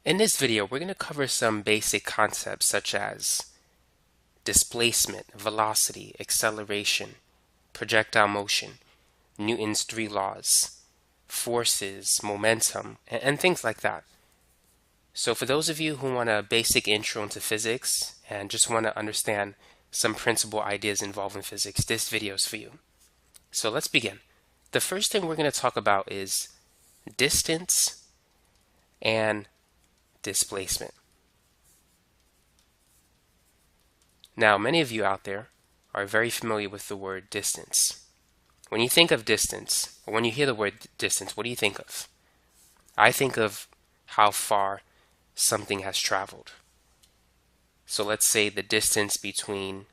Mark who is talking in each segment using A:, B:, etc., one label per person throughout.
A: In this video, we're going to cover some basic concepts such as displacement, velocity, acceleration, projectile motion, Newton's three laws, forces, momentum, and things like that. So for those of you who want a basic intro into physics and just want to understand some principal ideas involved in physics, this video is for you. So let's begin. The first thing we're going to talk about is distance and displacement. Now, many of you out there are very familiar with the word distance. When you think of distance, or when you hear the word distance, what do you think of? I think of how far something has traveled. So let's say the distance between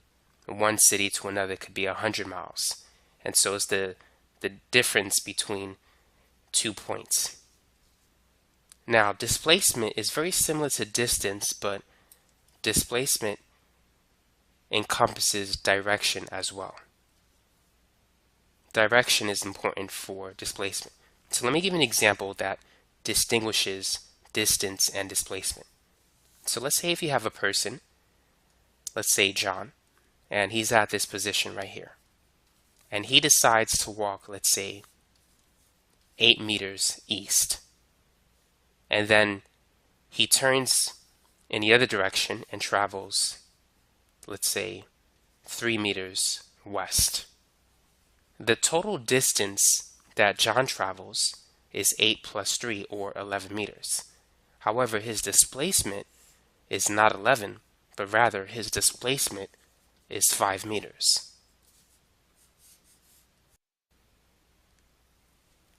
A: one city to another could be 100 miles. And so it's the difference between 2 points. Now, displacement is very similar to distance, but displacement encompasses direction as well. Direction is important for displacement. So let me give you an example that distinguishes distance and displacement. So let's say if you have a person, let's say John, and he's at this position right here. And he decides to walk, let's say, 8 meters east. And then he turns in the other direction and travels, let's say, 3 meters west. The total distance that John travels is 8 plus 3, or 11 meters. However, his displacement is not 11, but rather his displacement is 5 meters.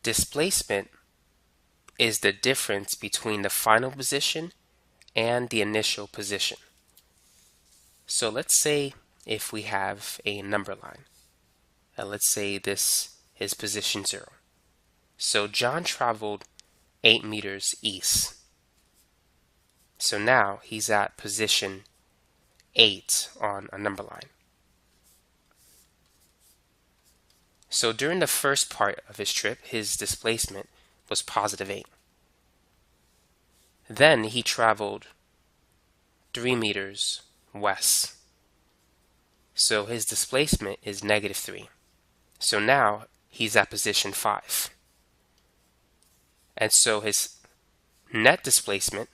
A: Displacement is the difference between the final position and the initial position. So let's say if we have a number line, and let's say this is position 0. So John traveled 8 meters east. So now he's at position 8 on a number line. So during the first part of his trip, his displacement was positive 8. Then he traveled 3 meters west. So his displacement is negative 3. So now he's at position 5. And so his net displacement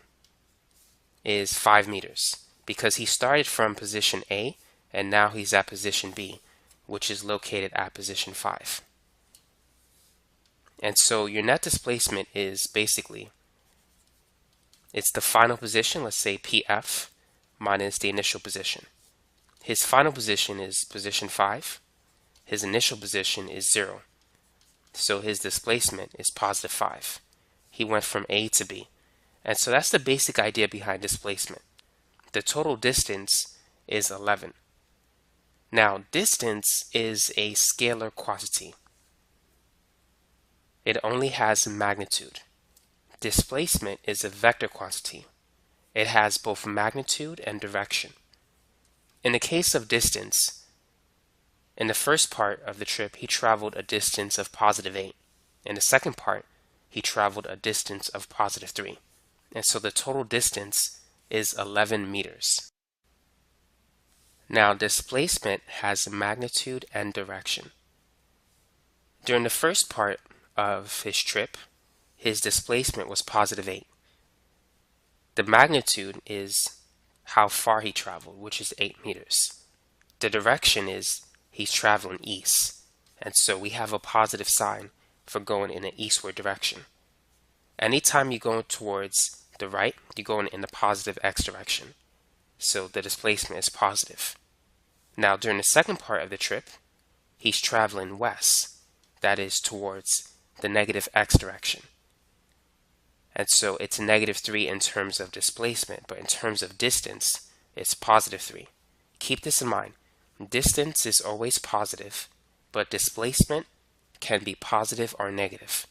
A: is 5 meters because he started from position A and now he's at position B, which is located at position 5. And so your net displacement is basically, it's the final position, let's say PF, minus the initial position. His final position is position 5. His initial position is 0. So his displacement is positive 5. He went from A to B. And so that's the basic idea behind displacement. The total distance is 11. Now, distance is a scalar quantity. It only has magnitude. Displacement is a vector quantity. It has both magnitude and direction. In the case of distance, in the first part of the trip, he traveled a distance of positive 8. In the second part, he traveled a distance of positive 3. And so the total distance is 11 meters. Now, displacement has magnitude and direction. During the first part of his trip, his displacement was positive 8. The magnitude is how far he traveled, which is 8 meters. The direction is he's traveling east, and so we have a positive sign for going in an eastward direction. Anytime you're going towards the right, you're going in the positive x direction, so the displacement is positive. Now, during the second part of the trip, he's traveling west, that is towards the negative x direction. And so it's negative 3 in terms of displacement, but in terms of distance, it's positive 3. Keep this in mind. Distance is always positive, but displacement can be positive or negative.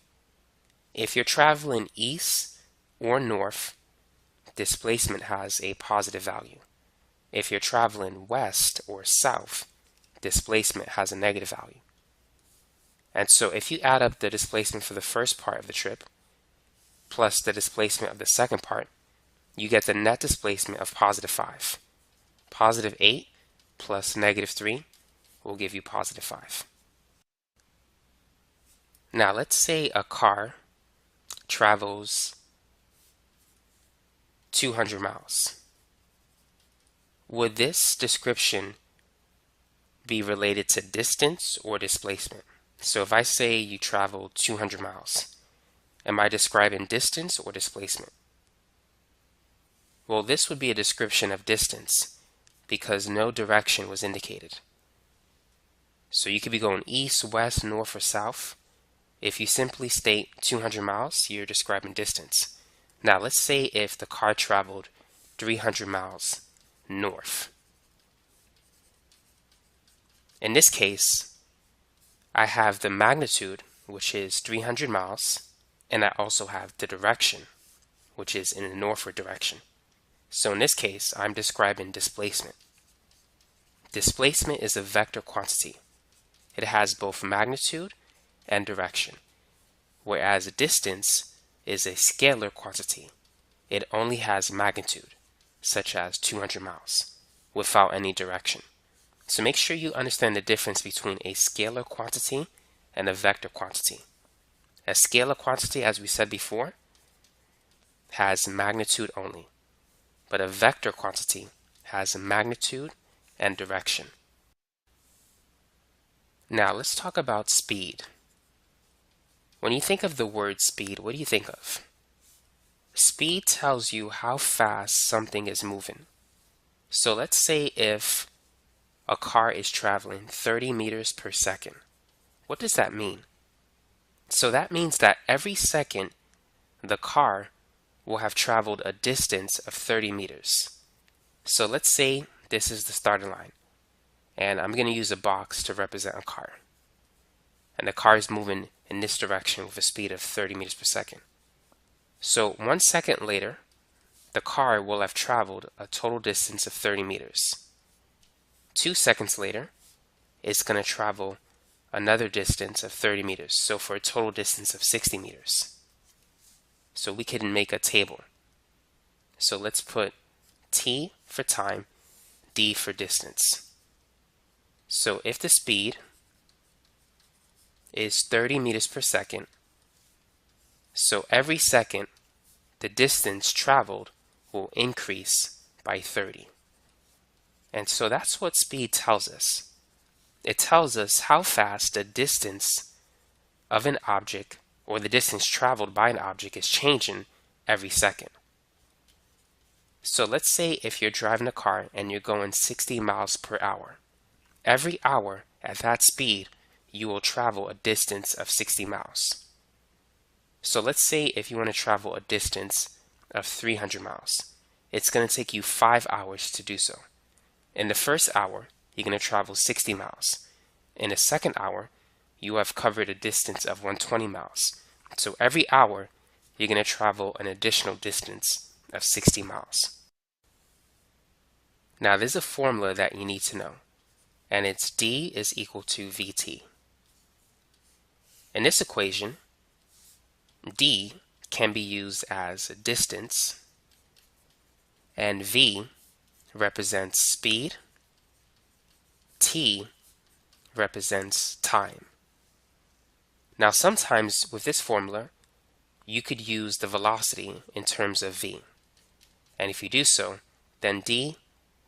A: If you're traveling east or north, displacement has a positive value. If you're traveling west or south, displacement has a negative value. And so if you add up the displacement for the first part of the trip, plus the displacement of the second part, you get the net displacement of positive 5. Positive 8 plus negative 3 will give you positive 5. Now let's say a car travels 200 miles. Would this description be related to distance or displacement? So if I say you travel 200 miles, am I describing distance or displacement? Well, this would be a description of distance because no direction was indicated. So you could be going east, west, north, or south. If you simply state 200 miles, you're describing distance. Now let's say if the car traveled 300 miles north. In this case, I have the magnitude, which is 300 miles, and I also have the direction, which is in the northward direction. So in this case, I'm describing displacement. Displacement is a vector quantity. It has both magnitude and direction, whereas distance is a scalar quantity. It only has magnitude, such as 200 miles, without any direction. So make sure you understand the difference between a scalar quantity and a vector quantity. A scalar quantity, as we said before, has magnitude only, but a vector quantity has magnitude and direction. Now let's talk about speed. When you think of the word speed, what do you think of? Speed tells you how fast something is moving. So let's say if a car is traveling 30 meters per second. What does that mean? So that means that every second the car will have traveled a distance of 30 meters. So let's say this is the starting line, and I'm going to use a box to represent a car. And the car is moving in this direction with a speed of 30 meters per second. So 1 second later, the car will have traveled a total distance of 30 meters. 2 seconds later, it's going to travel another distance of 30 meters, so for a total distance of 60 meters. So we can make a table. So let's put T for time, D for distance. So if the speed is 30 meters per second, so every second the distance traveled will increase by 30. And so that's what speed tells us. It tells us how fast the distance of an object or the distance traveled by an object is changing every second. So let's say if you're driving a car and you're going 60 miles per hour. Every hour at that speed, you will travel a distance of 60 miles. So let's say if you want to travel a distance of 300 miles. It's going to take you 5 hours to do so. In the first hour, you're going to travel 60 miles. In the second hour, you have covered a distance of 120 miles. So every hour, you're going to travel an additional distance of 60 miles. Now there's a formula that you need to know, and it's D is equal to VT. In this equation, D can be used as distance, and V represents speed, T represents time. Now sometimes with this formula, you could use the velocity in terms of V. And if you do so, then D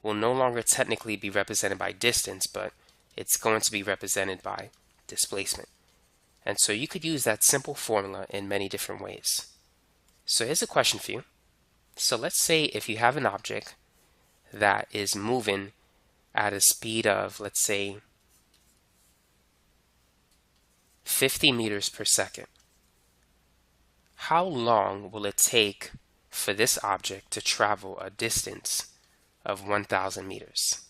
A: will no longer technically be represented by distance, but it's going to be represented by displacement. And so you could use that simple formula in many different ways. So here's a question for you. So let's say if you have an object that is moving at a speed of, let's say, 50 meters per second. How long will it take for this object to travel a distance of 1,000 meters?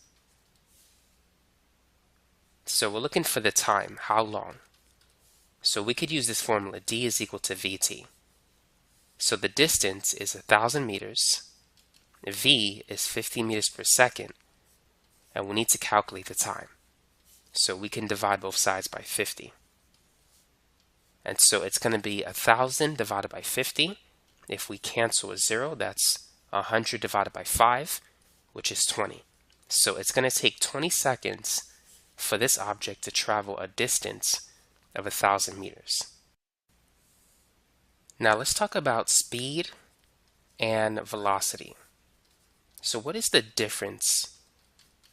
A: So we're looking for the time, how long. So we could use this formula, D is equal to VT. So the distance is 1,000 meters, V is 50 meters per second, and we need to calculate the time. So we can divide both sides by 50. And so it's going to be 1,000 divided by 50. If we cancel a 0, that's 100 divided by 5, which is 20. So it's going to take 20 seconds for this object to travel a distance of 1,000 meters. Now let's talk about speed and velocity. So what is the difference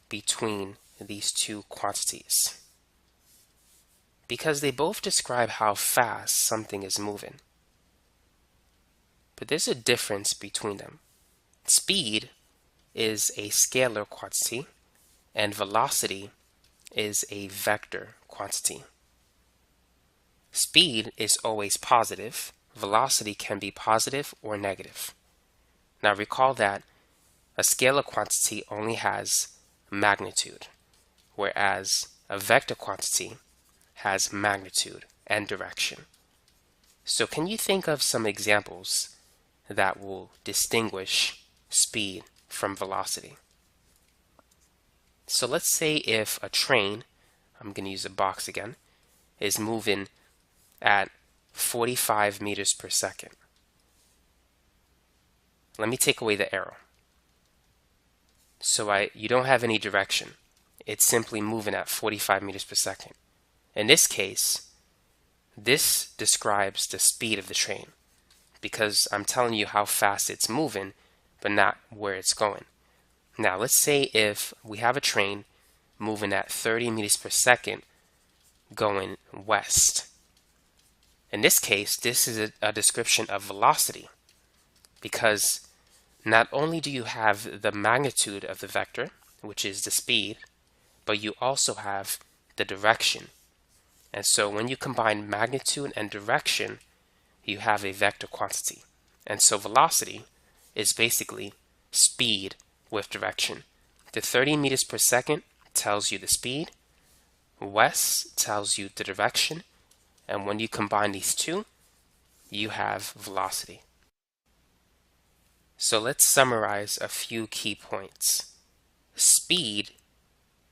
A: between these two quantities? Because they both describe how fast something is moving. But there's a difference between them. Speed is a scalar quantity and velocity is a vector quantity. Speed is always positive. Velocity can be positive or negative. Now recall that a scalar quantity only has magnitude, whereas a vector quantity has magnitude and direction. So can you think of some examples that will distinguish speed from velocity? So let's say if a train, I'm going to use a box again, is moving at 45 meters per second. Let me take away the arrow. So you don't have any direction. It's simply moving at 45 meters per second. In this case, this describes the speed of the train because I'm telling you how fast it's moving, but not where it's going. Now, let's say if we have a train moving at 30 meters per second going west. In this case, this is a description of velocity because not only do you have the magnitude of the vector, which is the speed, but you also have the direction. And so when you combine magnitude and direction, you have a vector quantity. And so velocity is basically speed with direction. The 30 meters per second tells you the speed, west tells you the direction, and when you combine these two, you have velocity. So let's summarize a few key points. Speed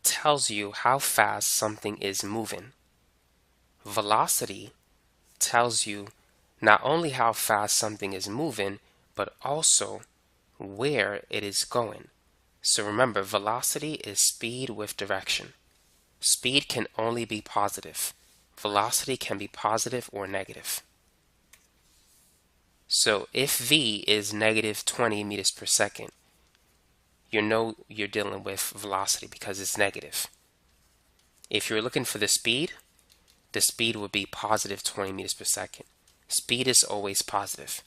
A: tells you how fast something is moving. Velocity tells you not only how fast something is moving, but also where it is going. So remember, velocity is speed with direction. Speed can only be positive. Velocity can be positive or negative. So if v is negative 20 meters per second, you know you're dealing with velocity because it's negative. If you're looking for the speed would be positive 20 meters per second. Speed is always positive.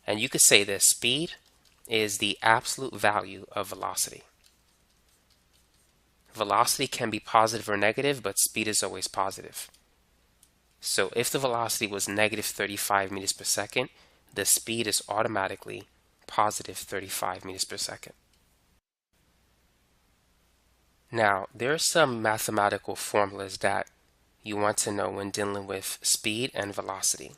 A: And you could say that speed is the absolute value of velocity. Velocity can be positive or negative, but speed is always positive. So if the velocity was negative 35 meters per second, the speed is automatically positive 35 meters per second. Now, there are some mathematical formulas that you want to know when dealing with speed and velocity.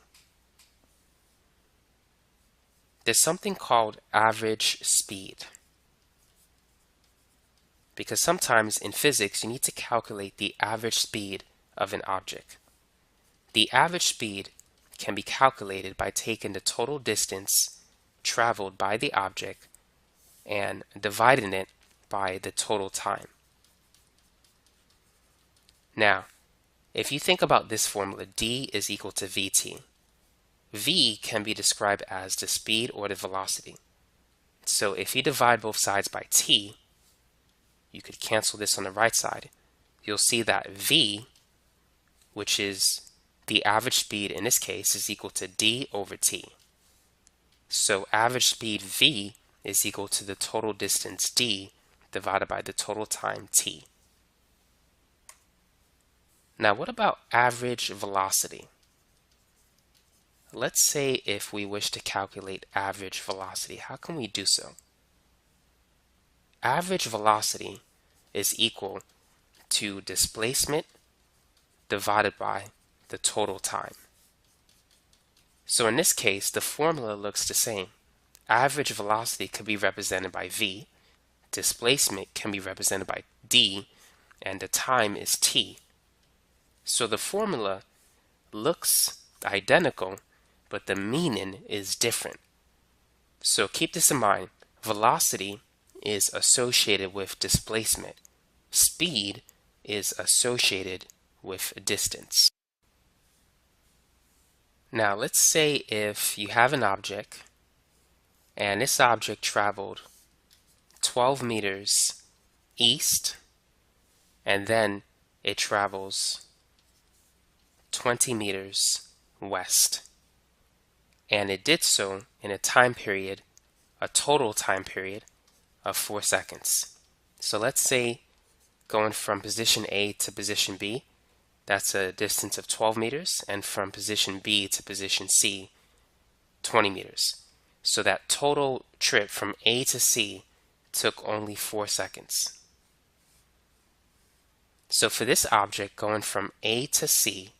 A: There's something called average speed. Because sometimes in physics you need to calculate the average speed of an object. The average speed can be calculated by taking the total distance traveled by the object and dividing it by the total time. Now, if you think about this formula, d is equal to vt. V can be described as the speed or the velocity. So if you divide both sides by t, you could cancel this on the right side. You'll see that v, which is the average speed in this case, is equal to d over t. So average speed v is equal to the total distance d divided by the total time t. Now what about average velocity? Let's say if we wish to calculate average velocity, how can we do so? Average velocity is equal to displacement divided by the total time. So in this case, the formula looks the same. Average velocity could be represented by v, displacement can be represented by d, and the time is t. So the formula looks identical, but the meaning is different. So keep this in mind. Velocity is associated with displacement. Speed is associated with distance. Now let's say if you have an object and this object traveled 12 meters east and then it travels 20 meters west. And it did so in a total time period of 4 seconds. So let's say going from position A to position B, that's a distance of 12 meters, and from position B to position C, 20 meters. So that total trip from A to C took only 4 seconds. So for this object going from A to C,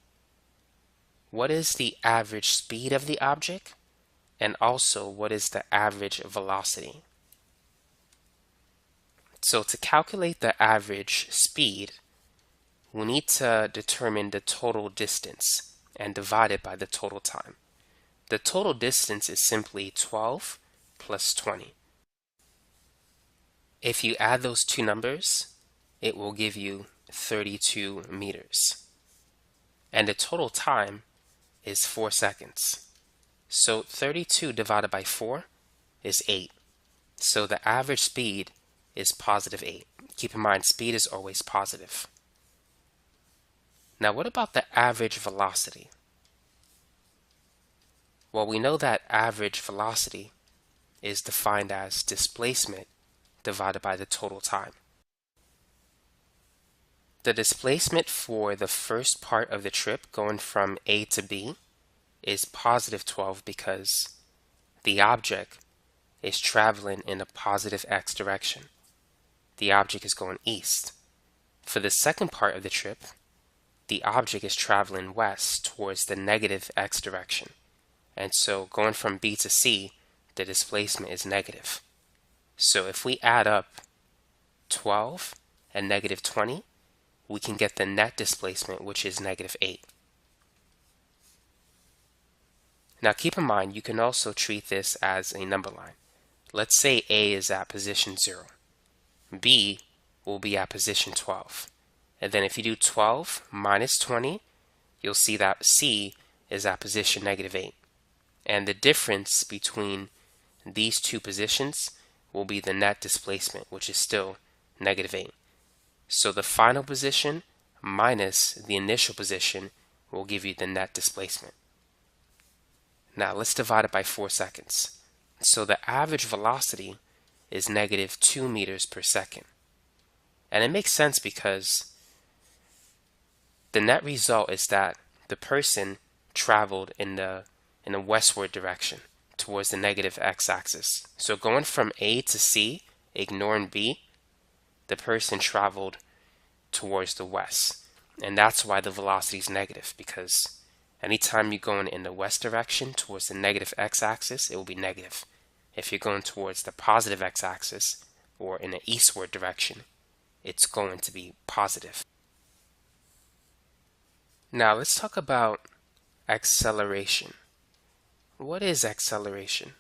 A: what is the average speed of the object? And also, what is the average velocity? So to calculate the average speed, we need to determine the total distance and divide it by the total time. The total distance is simply 12 plus 20. If you add those two numbers, it will give you 32 meters. And the total time is 4 seconds. So 32 divided by 4 is 8. So the average speed is positive 8. Keep in mind, speed is always positive. Now what about the average velocity? Well, we know that average velocity is defined as displacement divided by the total time. The displacement for the first part of the trip going from A to B is positive 12 because the object is traveling in a positive x direction. The object is going east. For the second part of the trip, the object is traveling west towards the negative x direction. And so going from B to C, the displacement is negative. So if we add up 12 and negative 20, we can get the net displacement, which is negative 8. Now keep in mind, you can also treat this as a number line. Let's say A is at position 0. B will be at position 12. And then if you do 12 minus 20, you'll see that C is at position negative 8. And the difference between these two positions will be the net displacement, which is still negative 8. So the final position minus the initial position will give you the net displacement. Now let's divide it by 4 seconds. So the average velocity is negative 2 meters per second. And it makes sense because the net result is that the person traveled in the westward direction towards the negative x-axis. So going from A to C, ignoring B, the person traveled towards the west. And that's why the velocity is negative, because anytime you're going in the west direction towards the negative x-axis, it will be negative. If you're going towards the positive x-axis or in the eastward direction, it's going to be positive. Now let's talk about acceleration. What is acceleration?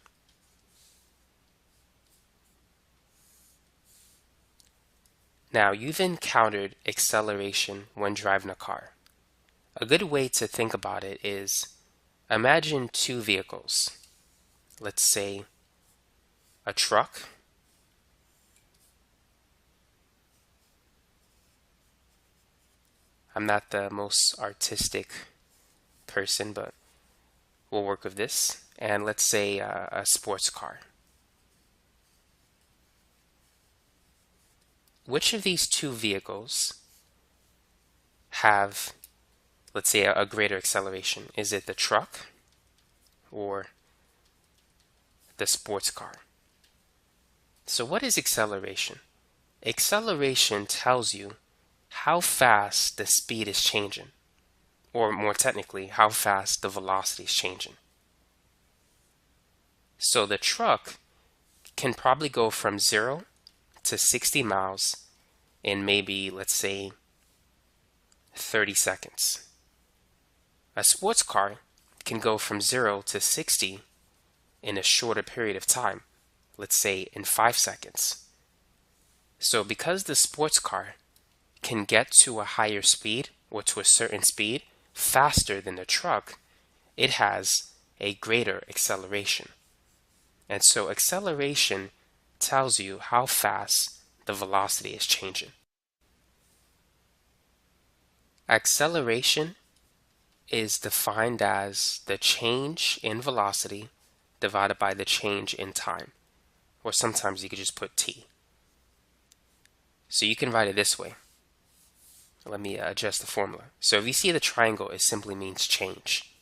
A: Now, you've encountered acceleration when driving a car. A good way to think about it is imagine two vehicles. Let's say a truck I'm not the most artistic person, but we'll work with this. And let's say a sports car. Which of these two vehicles have, let's say, a greater acceleration? Is it the truck or the sports car? So what is acceleration? Acceleration tells you how fast the speed is changing, or more technically, how fast the velocity is changing. So the truck can probably go from 0 to 60 miles in maybe, let's say, 30 seconds. A sports car can go from 0 to 60 in a shorter period of time, let's say in 5 seconds. So because the sports car can get to a higher speed or to a certain speed faster than the truck, it has a greater acceleration. And so acceleration tells you how fast the velocity is changing. Acceleration is defined as the change in velocity divided by the change in time, or sometimes you could just put t. So you can write it this way. Let me adjust the formula. So if you see the triangle, it simply means change.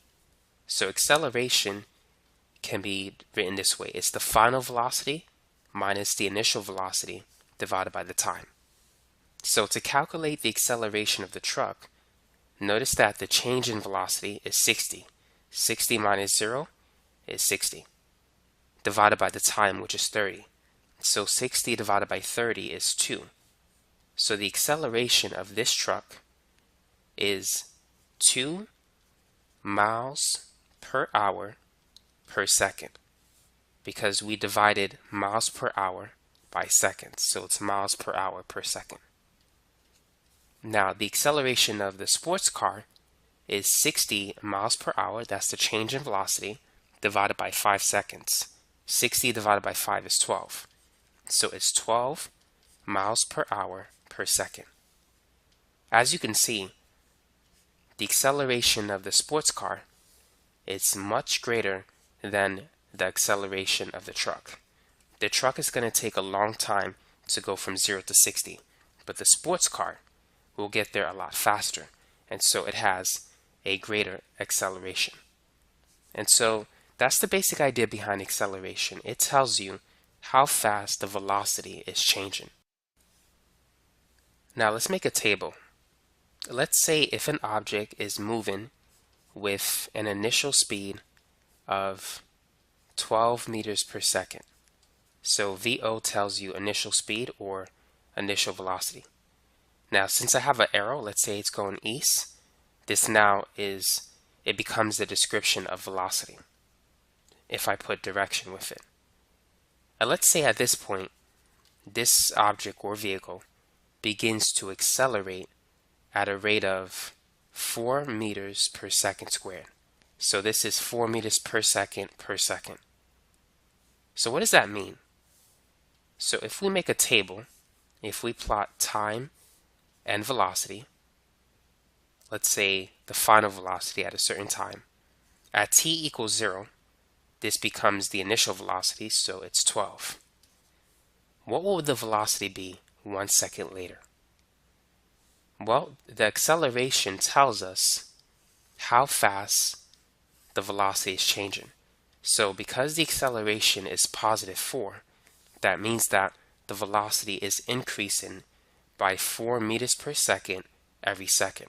A: So acceleration can be written this way. It's the final velocity minus the initial velocity divided by the time. So to calculate the acceleration of the truck, notice that the change in velocity is 60. 60 minus 0 is 60, divided by the time, which is 30. So 60 divided by 30 is 2. So the acceleration of this truck is 2 miles per hour per second, because we divided miles per hour by seconds. So it's miles per hour per second. Now the acceleration of the sports car is 60 miles per hour. That's the change in velocity divided by 5 seconds. 60 divided by 5 is 12. So it's 12 miles per hour per second. As you can see, the acceleration of the sports car is much greater than the acceleration of the truck. The truck is going to take a long time to go from 0 to 60, but the sports car will get there a lot faster, and so it has a greater acceleration. And so that's the basic idea behind acceleration. It tells you how fast the velocity is changing. Now let's make a table. Let's say if an object is moving with an initial speed of 12 meters per second. So VO tells you initial speed or initial velocity. Now since I have an arrow, let's say it's going east, this now it becomes the description of velocity if I put direction with it. And let's say at this point, this object or vehicle begins to accelerate at a rate of 4 meters per second squared. So this is 4 meters per second per second. So what does that mean? So if we make a table, if we plot time and velocity, let's say the final velocity at a certain time, at t equals 0, this becomes the initial velocity, so it's 12. What will the velocity be 1 second later? Well, the acceleration tells us how fast the velocity is changing. So because the acceleration is positive 4, that means that the velocity is increasing by 4 meters per second every second.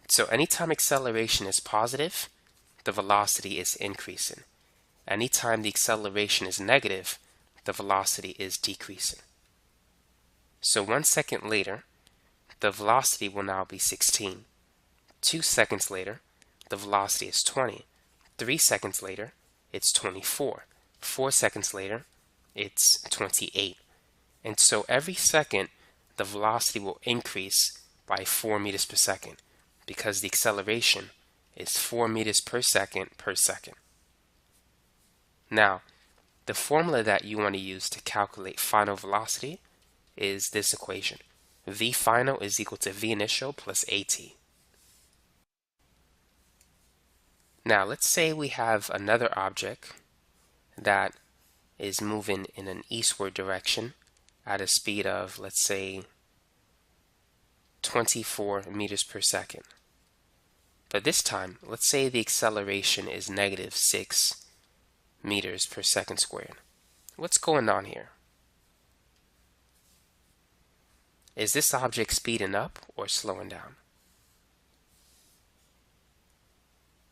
A: So anytime acceleration is positive, the velocity is increasing. Anytime the acceleration is negative, the velocity is decreasing. So 1 second later, the velocity will now be 16. 2 seconds later, the velocity is 20. 3 seconds later, it's 24. 4 seconds later, it's 28. And so every second, the velocity will increase by 4 meters per second because the acceleration is 4 meters per second per second. Now, the formula that you want to use to calculate final velocity is this equation. V final is equal to V initial plus AT. Now, let's say we have another object that is moving in an eastward direction at a speed of, let's say, 24 meters per second. But this time, let's say the acceleration is negative 6 meters per second squared. What's going on here? Is this object speeding up or slowing down?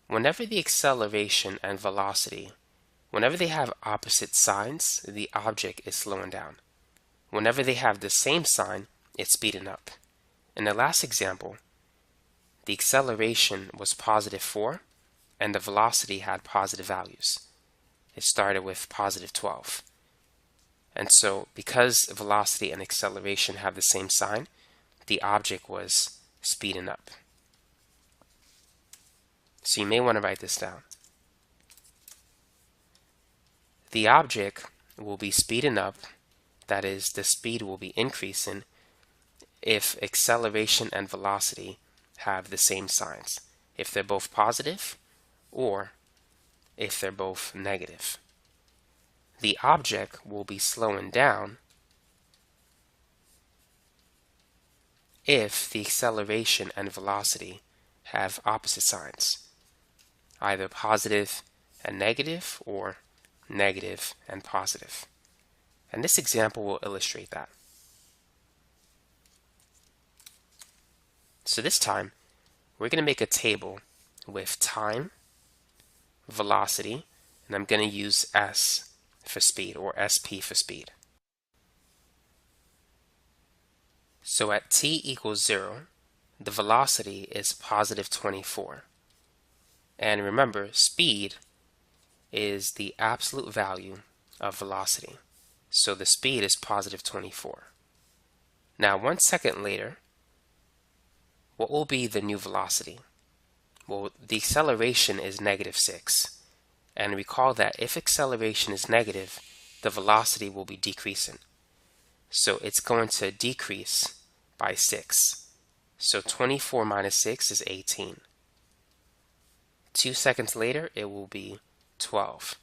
A: Whenever the acceleration and velocity, whenever they have opposite signs, the object is slowing down. Whenever they have the same sign, it's speeding up. In the last example, the acceleration was positive 4 and the velocity had positive values. it started with positive 12. And so because velocity and acceleration have the same sign, the object was speeding up. So you may want to write this down. The object will be speeding up, that is, the speed will be increasing if acceleration and velocity have the same signs, if they're both positive or if they're both negative. The object will be slowing down if the acceleration and velocity have opposite signs, either positive and negative or negative and positive. And this example will illustrate that. So this time, we're going to make a table with time, velocity, and I'm going to use S for speed, or SP for speed. So at t equals 0, the velocity is positive 24. And remember, speed is the absolute value of velocity. So the speed is positive 24. Now 1 second later, what will be the new velocity? Well, the acceleration is negative 6. And recall that if acceleration is negative, the velocity will be decreasing. So it's going to decrease by 6. So 24 minus 6 is 18. 2 seconds later, it will be 12.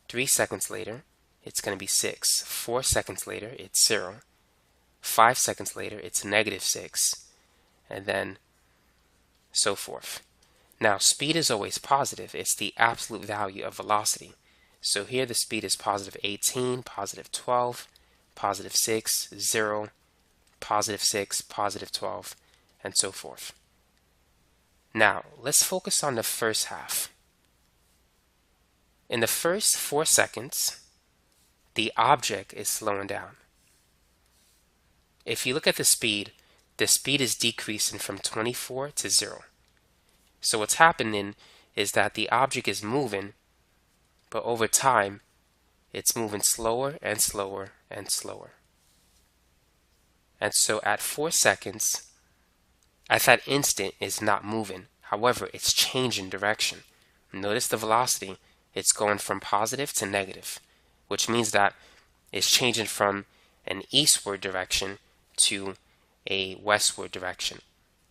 A: 3 seconds later, it's going to be 6. 4 seconds later, it's 0. 5 seconds later, it's negative 6. And then so forth. Now, speed is always positive. It's the absolute value of velocity. So here the speed is positive 18, positive 12, positive 6, 0, positive 6, positive 12, and so forth. Now, let's focus on the first half. In the first 4 seconds, the object is slowing down. If you look at the speed is decreasing from 24 to 0. So what's happening is that the object is moving, but over time, it's moving slower and slower and slower. And so at 4 seconds, at that instant, it's not moving. However, it's changing direction. Notice the velocity. It's going from positive to negative, which means that it's changing from an eastward direction to a westward direction.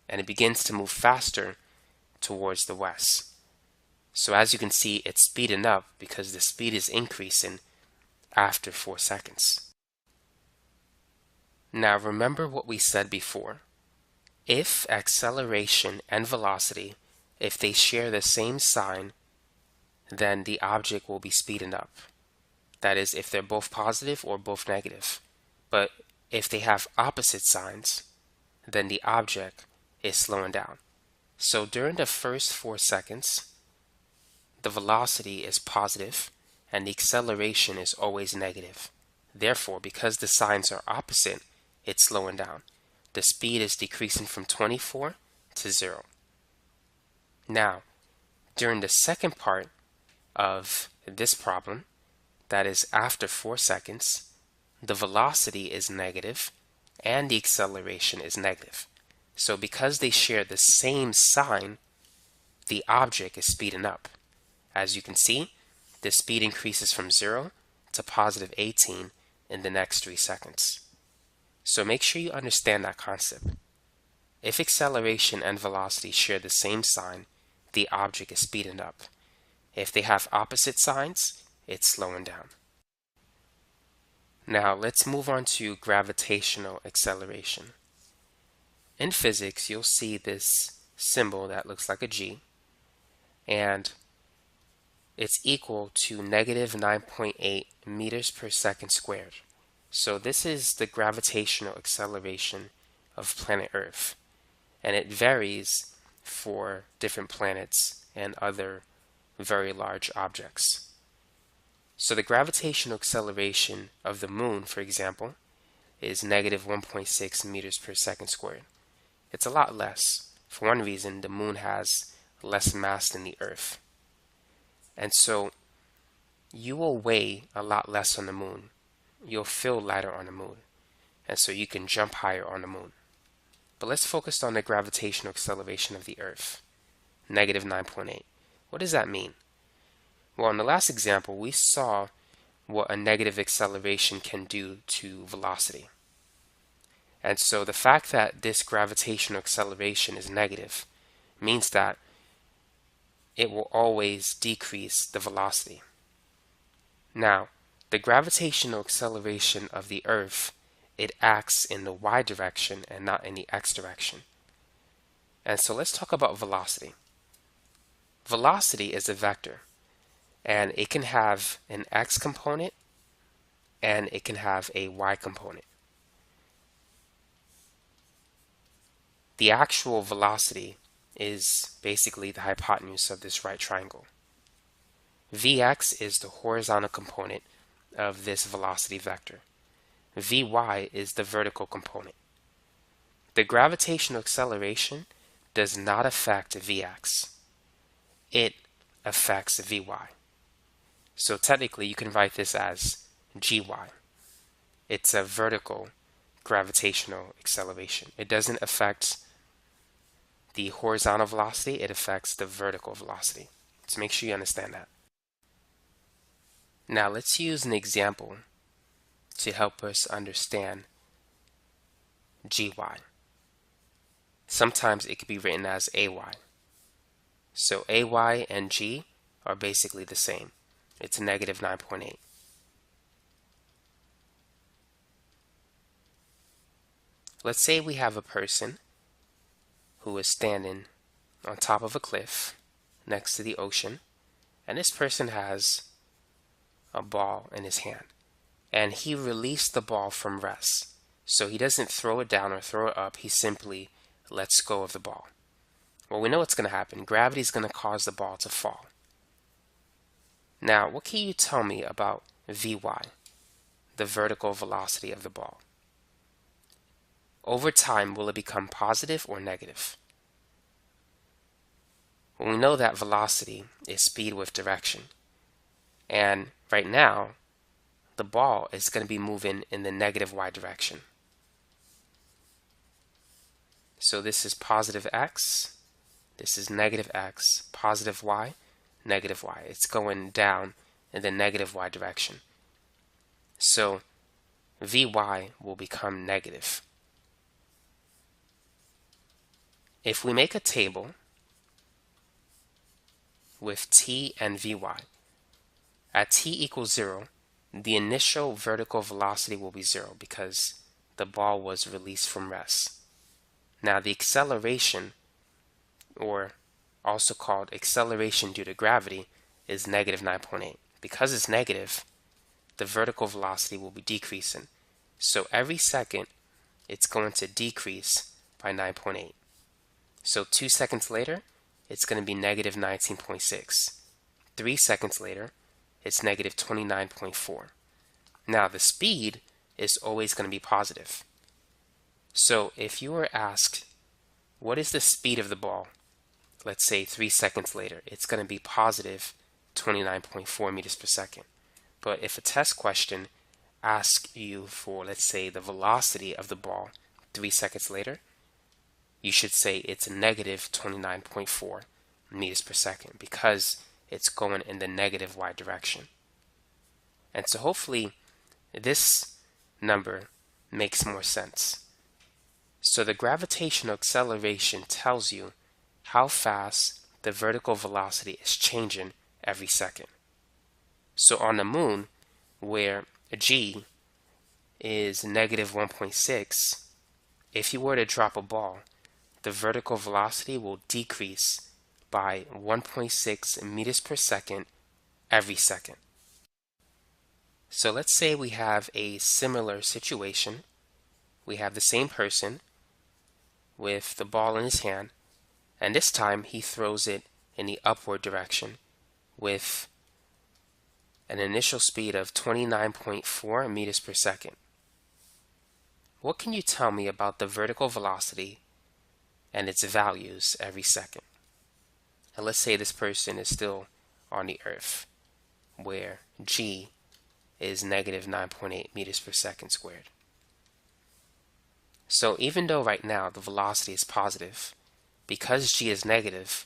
A: And it begins to move faster towards the west. So as you can see, it's speeding up because the speed is increasing after 4 seconds. Now remember what we said before. If acceleration and velocity, if they share the same sign, then the object will be speeding up. That is, if they're both positive or both negative. But if they have opposite signs, then the object is slowing down. So during the first 4 seconds, the velocity is positive and the acceleration is always negative. Therefore, because the signs are opposite, it's slowing down. The speed is decreasing from 24 to 0. Now, during the second part of this problem, that is after 4 seconds, the velocity is negative and the acceleration is negative. So because they share the same sign, the object is speeding up. As you can see, the speed increases from 0 to positive 18 in the next 3 seconds. So make sure you understand that concept. If acceleration and velocity share the same sign, the object is speeding up. If they have opposite signs, it's slowing down. Now let's move on to gravitational acceleration. In physics, you'll see this symbol that looks like a G, and it's equal to negative 9.8 meters per second squared. So this is the gravitational acceleration of planet Earth, and it varies for different planets and other very large objects. So the gravitational acceleration of the moon, for example, is negative 1.6 meters per second squared. It's a lot less. For one reason, the moon has less mass than the Earth. And so you will weigh a lot less on the moon. You'll feel lighter on the moon, and so you can jump higher on the moon. But let's focus on the gravitational acceleration of the Earth, negative 9.8. What does that mean? Well, in the last example, we saw what a negative acceleration can do to velocity. And so the fact that this gravitational acceleration is negative means that it will always decrease the velocity. Now, the gravitational acceleration of the Earth, it acts in the y direction and not in the x direction. And so let's talk about velocity. Velocity is a vector, and it can have an x component and it can have a y component. The actual velocity is basically the hypotenuse of this right triangle. Vx is the horizontal component of this velocity vector. Vy is the vertical component. The gravitational acceleration does not affect Vx. It affects Vy. So technically you can write this as Gy. It's a vertical gravitational acceleration. It doesn't affect the horizontal velocity, it affects the vertical velocity. So make sure you understand that. Now let's use an example to help us understand Gy. Sometimes it could be written as Ay. So Ay and G are basically the same. It's negative 9.8. Let's say we have a person who is standing on top of a cliff next to the ocean, and this person has a ball in his hand, and he released the ball from rest. So he doesn't throw it down or throw it up, he simply lets go of the ball. Well, we know what's going to happen. Gravity is going to cause the ball to fall. Now, what can you tell me about Vy, the vertical velocity of the ball? Over time, will it become positive or negative? Well, we know that velocity is speed with direction. And right now, the ball is going to be moving in the negative y direction. So this is positive x, this is negative x, positive y, negative y. It's going down in the negative y direction. So Vy will become negative. If we make a table with t and Vy, at t equals 0, the initial vertical velocity will be 0 because the ball was released from rest. Now the acceleration, or also called acceleration due to gravity, is negative 9.8. Because it's negative, the vertical velocity will be decreasing. So every second, it's going to decrease by 9.8. So 2 seconds later, it's going to be negative 19.6. 3 seconds later, it's negative 29.4. Now the speed is always going to be positive. So if you were asked, what is the speed of the ball? Let's say 3 seconds later, it's going to be positive 29.4 meters per second. But if a test question asks you for, let's say, the velocity of the ball 3 seconds later, you should say it's negative 29.4 meters per second because it's going in the negative y direction. And so hopefully this number makes more sense. So the gravitational acceleration tells you how fast the vertical velocity is changing every second. So on the moon, where G is negative 1.6, if you were to drop a ball, the vertical velocity will decrease by 1.6 meters per second every second. So let's say we have a similar situation. We have the same person with the ball in his hand, and this time he throws it in the upward direction with an initial speed of 29.4 meters per second. What can you tell me about the vertical velocity and its values every second? And let's say this person is still on the Earth. where g is negative 9.8 meters per second squared. So even though right now the velocity is positive, because g is negative,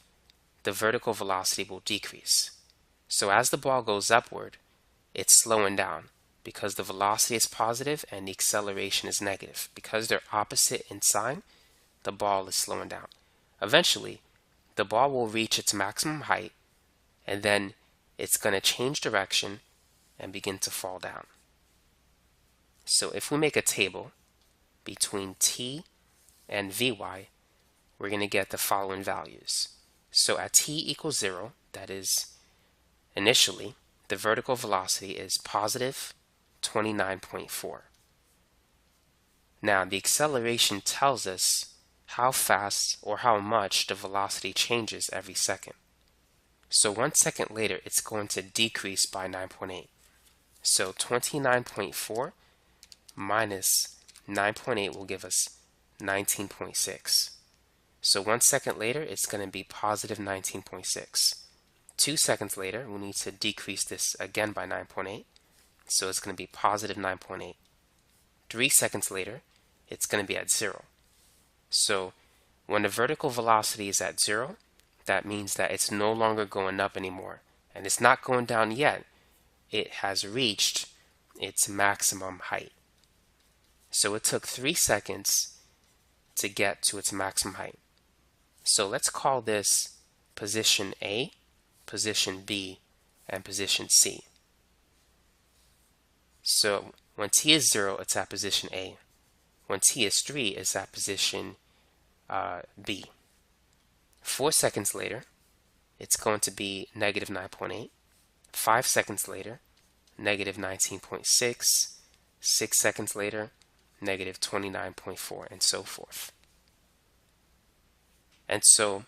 A: the vertical velocity will decrease. So as the ball goes upward, it's slowing down because the velocity is positive and the acceleration is negative. Because they're opposite in sign, the ball is slowing down. Eventually, the ball will reach its maximum height, and then it's going to change direction and begin to fall down. So if we make a table between t and Vy, we're going to get the following values. So at t equals 0, that is initially, the vertical velocity is positive 29.4. Now the acceleration tells us how fast or how much the velocity changes every second. So 1 second later, it's going to decrease by 9.8. So 29.4 minus 9.8 will give us 19.6. So 1 second later, it's going to be positive 19.6. 2 seconds later, we need to decrease this again by 9.8. So it's going to be positive 9.8. 3 seconds later, it's going to be at 0. So when the vertical velocity is at 0, that means that it's no longer going up anymore. And it's not going down yet. It has reached its maximum height. So it took 3 seconds to get to its maximum height. So let's call this position A, position B, and position C. So when t is 0, it's at position A. When t is 3, it's at position B. 4 seconds later, it's going to be negative 9.8. 5 seconds later, negative 19.6. 6 seconds later, negative 29.4, and so forth. And so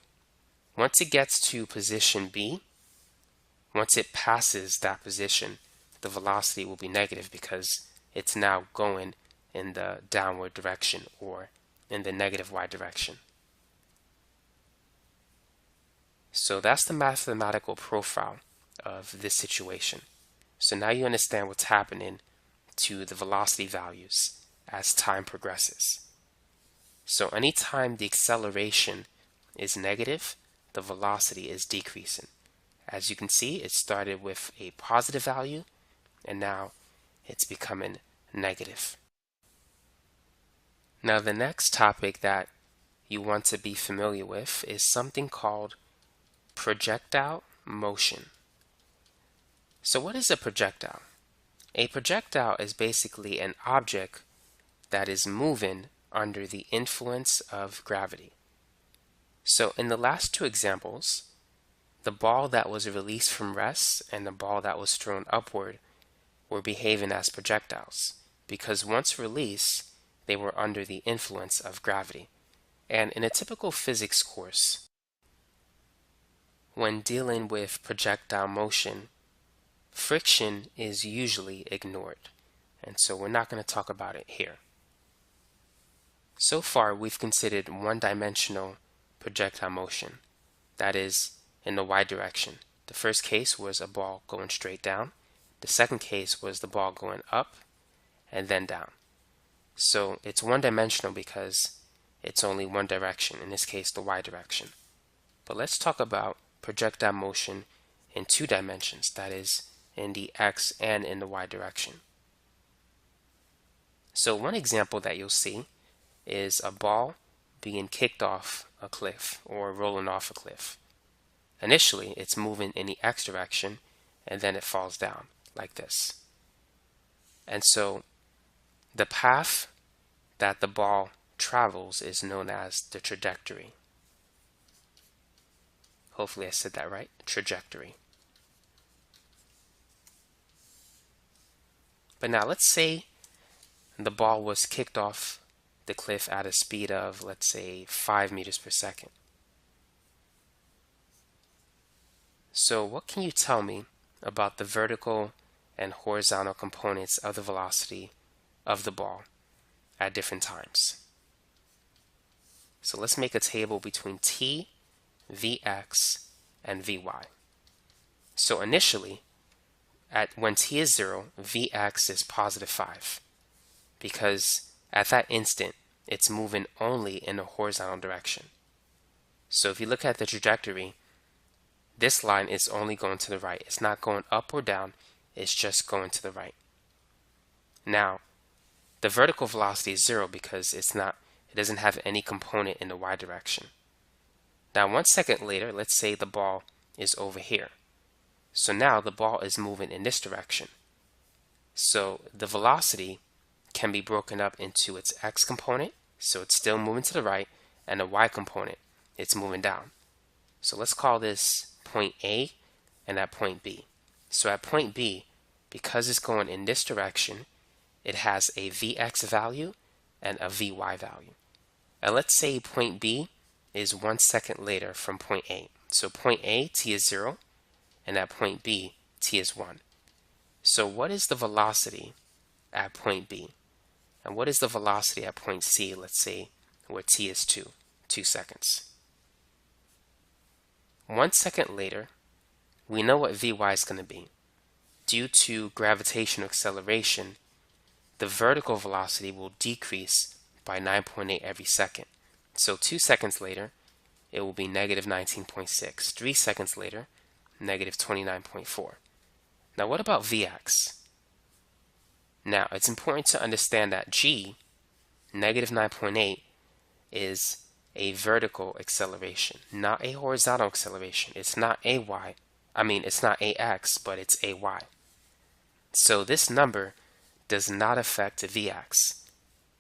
A: once it gets to position B, once it passes that position, the velocity will be negative because it's now going in the downward direction or in the negative y direction. So that's the mathematical profile of this situation. So now you understand what's happening to the velocity values as time progresses. So anytime the acceleration is negative, the velocity is decreasing. As you can see, it started with a positive value, and now it's becoming negative. Now the next topic that you want to be familiar with is something called projectile motion. So what is a projectile? A projectile is basically an object that is moving under the influence of gravity. So in the last two examples, the ball that was released from rest and the ball that was thrown upward were behaving as projectiles because once released, they were under the influence of gravity. And in a typical physics course, when dealing with projectile motion, friction is usually ignored. And so we're not going to talk about it here. So far, we've considered one-dimensional projectile motion, that is, in the y direction. The first case was a ball going straight down. The second case was the ball going up and then down. So it's one-dimensional because it's only one direction, in this case the y direction. But let's talk about projectile motion in two dimensions, that is, in the x and in the y direction. So one example that you'll see is a ball being kicked off a cliff or rolling off a cliff. Initially, it's moving in the x direction and then it falls down like this. And so the path that the ball travels is known as the trajectory. Hopefully I said that right, trajectory. But now let's say the ball was kicked off the cliff at a speed of, let's say, 5 meters per second. So what can you tell me about the vertical and horizontal components of the velocity of the ball at different times? So let's make a table between t, vx, and vy. So initially, when t is 0, Vx is positive 5, because at that instant, it's moving only in a horizontal direction. So if you look at the trajectory, this line is only going to the right. It's not going up or down, it's just going to the right. Now, the vertical velocity is 0 because it doesn't have any component in the y direction. Now 1 second later, let's say the ball is over here. So now the ball is moving in this direction. So the velocity can be broken up into its x component, so it's still moving to the right, and the y component, it's moving down. So let's call this point A and that point B. So at point B, because it's going in this direction, it has a Vx value and a Vy value. And let's say point B is 1 second later from point A. So point A, t is 0, and at point B, t is 1. So what is the velocity at point B? And what is the velocity at point C, let's say, where t is 2 seconds? 1 second later, we know what Vy is going to be. Due to gravitational acceleration, the vertical velocity will decrease by 9.8 every second. So 2 seconds later, it will be negative 19.6. 3 seconds later, negative 29.4. Now what about Vx? Now it's important to understand that g, negative 9.8, is a vertical acceleration, not a horizontal acceleration. It's not it's not ax, but it's ay. So this number does not affect Vx.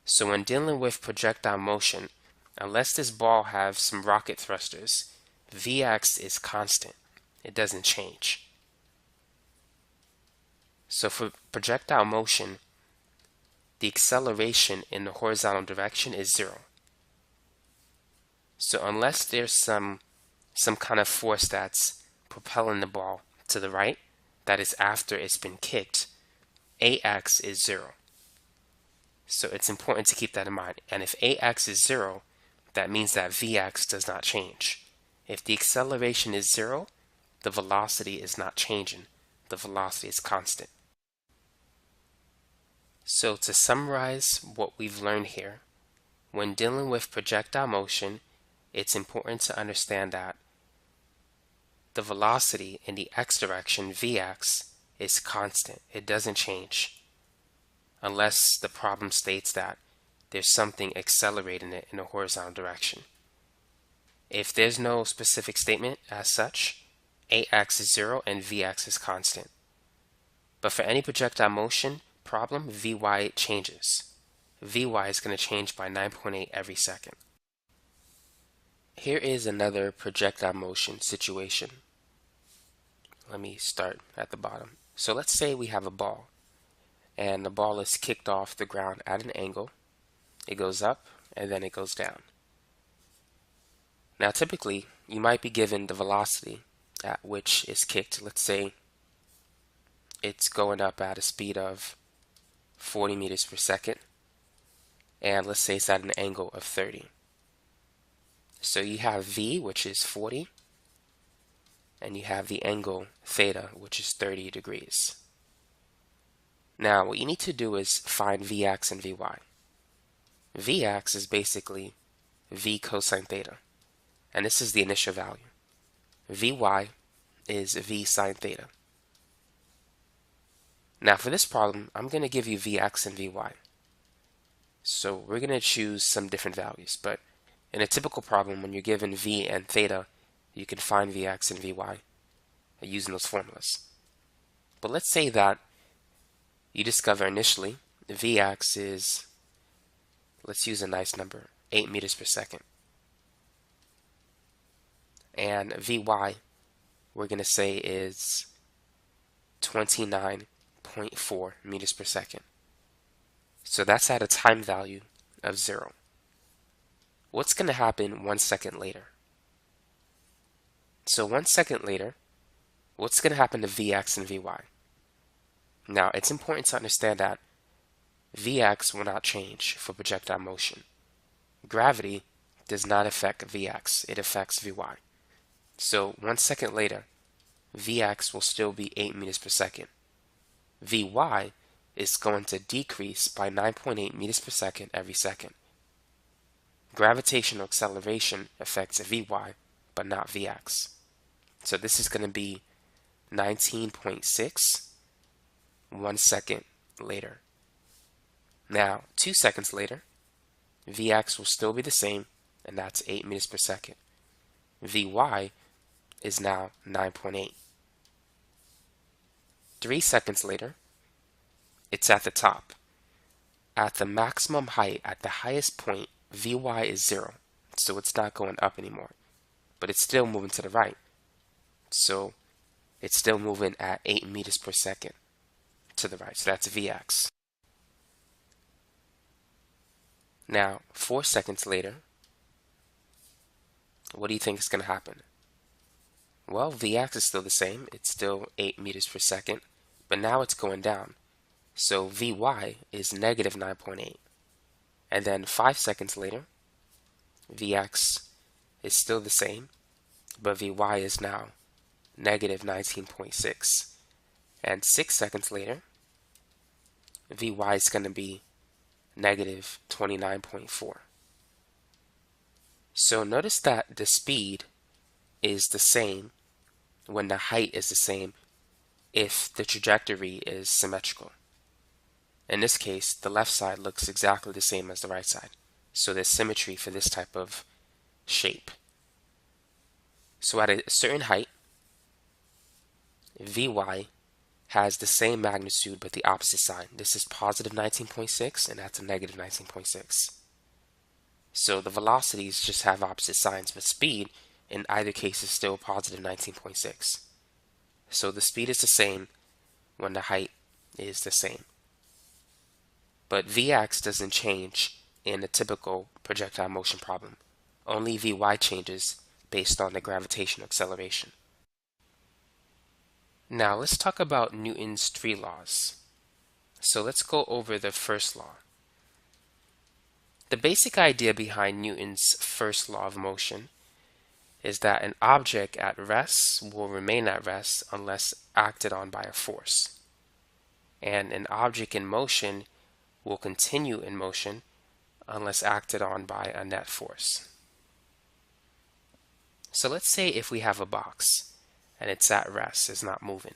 A: So when dealing with projectile motion, unless this ball has some rocket thrusters, Vx is constant. It doesn't change. So for projectile motion, the acceleration in the horizontal direction is 0. So unless there's some kind of force that's propelling the ball to the right, that is after it's been kicked, ax is 0. So it's important to keep that in mind. And if ax is 0, that means that Vx does not change. If the acceleration is 0, the velocity is not changing. The velocity is constant. So to summarize what we've learned here, when dealing with projectile motion, it's important to understand that the velocity in the x direction, Vx, is constant. It doesn't change unless the problem states that there's something accelerating it in a horizontal direction. If there's no specific statement as such, ax is 0 and Vx is constant. But for any projectile motion problem, Vy changes. Vy is going to change by 9.8 every second. Here is another projectile motion situation. Let me start at the bottom. So let's say we have a ball, and the ball is kicked off the ground at an angle. It goes up, and then it goes down. Now typically, you might be given the velocity at which it's kicked. Let's say it's going up at a speed of 40 meters per second, and let's say it's at an angle of 30. So you have v, which is 40, and you have the angle theta, which is 30 degrees. Now what you need to do is find Vx and Vy. Vx is basically v cosine theta, and this is the initial value. Vy is v sine theta. Now for this problem, I'm going to give you Vx and Vy. So we're going to choose some different values, but in a typical problem, when you're given v and theta, you can find Vx and Vy using those formulas. But let's say that you discover initially Vx is, let's use a nice number, 8 meters per second. And Vy, we're going to say is 29.4 meters per second. So that's at a time value of 0. What's going to happen 1 second later? So 1 second later, what's going to happen to Vx and Vy? Now, it's important to understand that Vx will not change for projectile motion. Gravity does not affect Vx, it affects Vy. So 1 second later, Vx will still be 8 meters per second. Vy is going to decrease by 9.8 meters per second every second. Gravitational acceleration affects Vy, but not Vx. So this is going to be 19.6 1 second later. Now, 2 seconds later, Vx will still be the same, and that's 8 meters per second. Vy is now 9.8. 3 seconds later, it's at the top. At the maximum height, at the highest point, Vy is 0, so it's not going up anymore, but it's still moving to the right. So it's still moving at 8 meters per second to the right, so that's Vx. Now, 4 seconds later, what do you think is going to happen? Well, Vx is still the same. It's still 8 meters per second, but now it's going down. So Vy is negative 9.8. And then 5 seconds later, Vx is still the same, but Vy is now negative 19.6. And 6 seconds later, Vy is going to be negative 29.4. So notice that the speed is the same when the height is the same if the trajectory is symmetrical. In this case, the left side looks exactly the same as the right side. So there's symmetry for this type of shape. So at a certain height, Vy has the same magnitude but the opposite sign. This is positive 19.6 and that's a negative 19.6. So the velocities just have opposite signs, but speed in either case is still positive 19.6. So the speed is the same when the height is the same. But Vx doesn't change in a typical projectile motion problem. Only Vy changes based on the gravitational acceleration. Now let's talk about Newton's 3 laws. So let's go over the first law. The basic idea behind Newton's first law of motion is that an object at rest will remain at rest unless acted on by a force. And an object in motion will continue in motion unless acted on by a net force. So let's say if we have a box and it's at rest, it's not moving.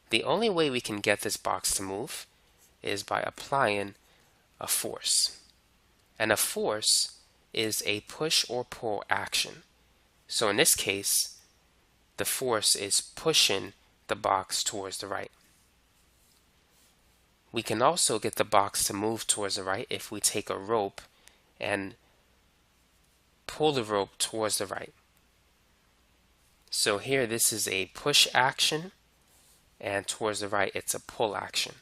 A: The only way we can get this box to move is by applying a force. And a force is a push or pull action. So in this case, the force is pushing the box towards the right. We can also get the box to move towards the right if we take a rope and pull the rope towards the right. So here this is a push action, and towards the right it's a pull action.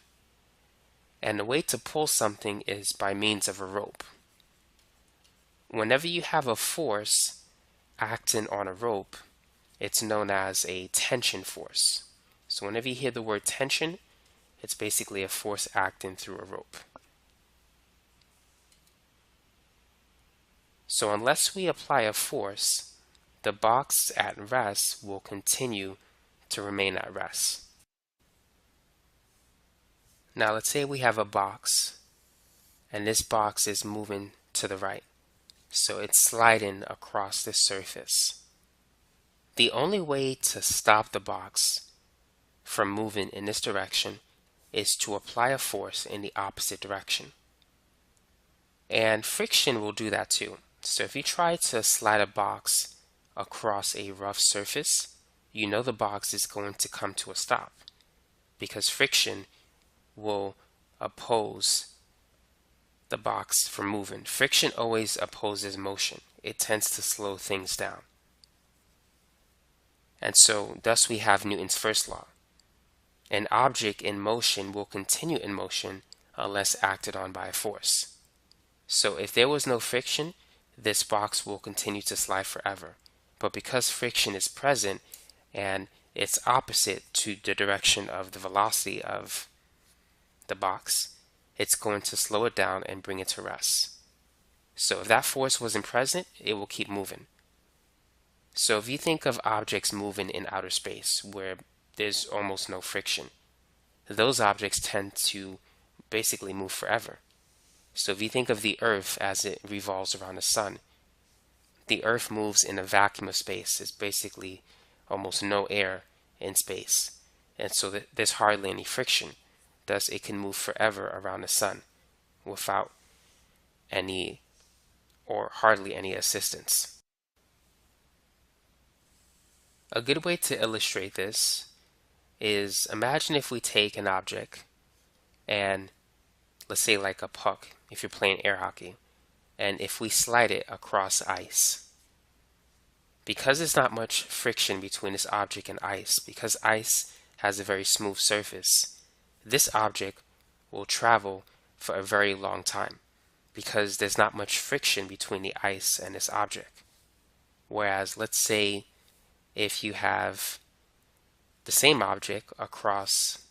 A: And the way to pull something is by means of a rope. Whenever you have a force acting on a rope, it's known as a tension force. So whenever you hear the word tension, it's basically a force acting through a rope. So unless we apply a force, the box at rest will continue to remain at rest. Now let's say we have a box, and this box is moving to the right. So it's sliding across the surface. The only way to stop the box from moving in this direction is to apply a force in the opposite direction. And friction will do that too. So if you try to slide a box across a rough surface, you know the box is going to come to a stop because friction will oppose the box from moving. Friction always opposes motion. It tends to slow things down. And so thus we have Newton's first law. An object in motion will continue in motion unless acted on by a force. So if there was no friction, this box will continue to slide forever. But because friction is present and it's opposite to the direction of the velocity of the box, it's going to slow it down and bring it to rest. So if that force wasn't present, it will keep moving. So if you think of objects moving in outer space where there's almost no friction, those objects tend to basically move forever. So if you think of the Earth as it revolves around the sun, the Earth moves in a vacuum of space. It's basically almost no air in space. And so there's hardly any friction. Thus, it can move forever around the sun without any or hardly any assistance. A good way to illustrate this is, imagine if we take an object and, let's say like a puck, if you're playing air hockey, and if we slide it across ice. Because there's not much friction between this object and ice, because ice has a very smooth surface, this object will travel for a very long time because there's not much friction between the ice and this object. Whereas, let's say if you have the same object across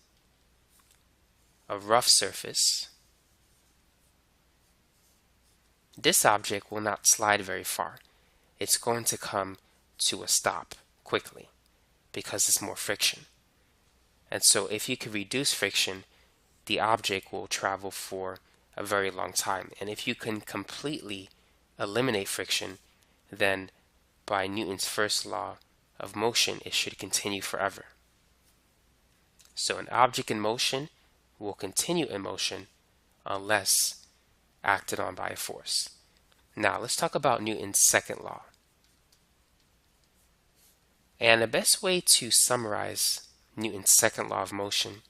A: a rough surface, this object will not slide very far. It's going to come to a stop quickly because there's more friction. And so if you can reduce friction, the object will travel for a very long time. And if you can completely eliminate friction, then by Newton's first law of motion, it should continue forever. So an object in motion will continue in motion unless acted on by a force. Now let's talk about Newton's second law. And the best way to summarize Newton's second law of motion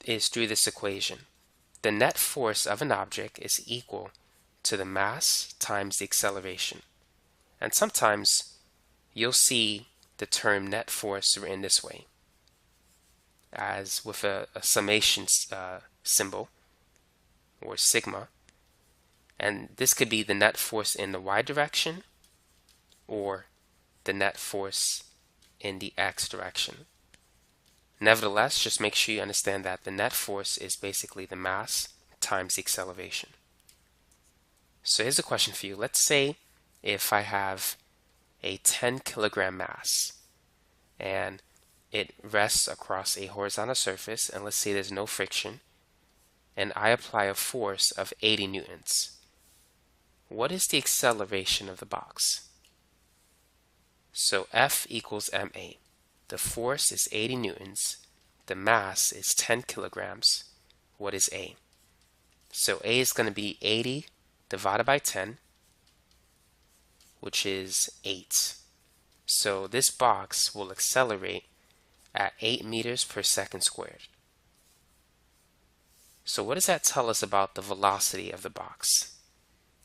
A: is through this equation. The net force of an object is equal to the mass times the acceleration. And sometimes you'll see the term net force written this way, as with a summation symbol, or sigma. And this could be the net force in the y direction or the net force in the x direction. Nevertheless, just make sure you understand that the net force is basically the mass times the acceleration. So here's a question for you. Let's say if I have a 10 kilogram mass and it rests across a horizontal surface, and let's say there's no friction, and I apply a force of 80 newtons. What is the acceleration of the box? So F equals ma. The force is 80 newtons. The mass is 10 kilograms. What is A? So A is going to be 80 divided by 10, which is 8. So this box will accelerate at 8 meters per second squared. So what does that tell us about the velocity of the box?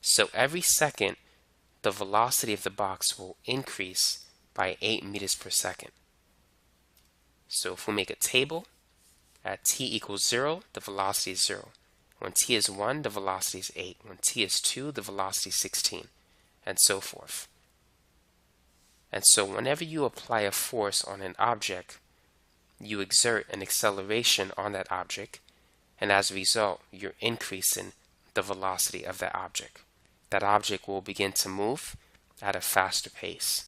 A: So every second, the velocity of the box will increase by 8 meters per second. So if we make a table, at t equals 0, the velocity is 0. When t is 1, the velocity is 8. When t is 2, the velocity is 16, and so forth. And so whenever you apply a force on an object, you exert an acceleration on that object, and as a result, you're increasing the velocity of that object. That object will begin to move at a faster pace.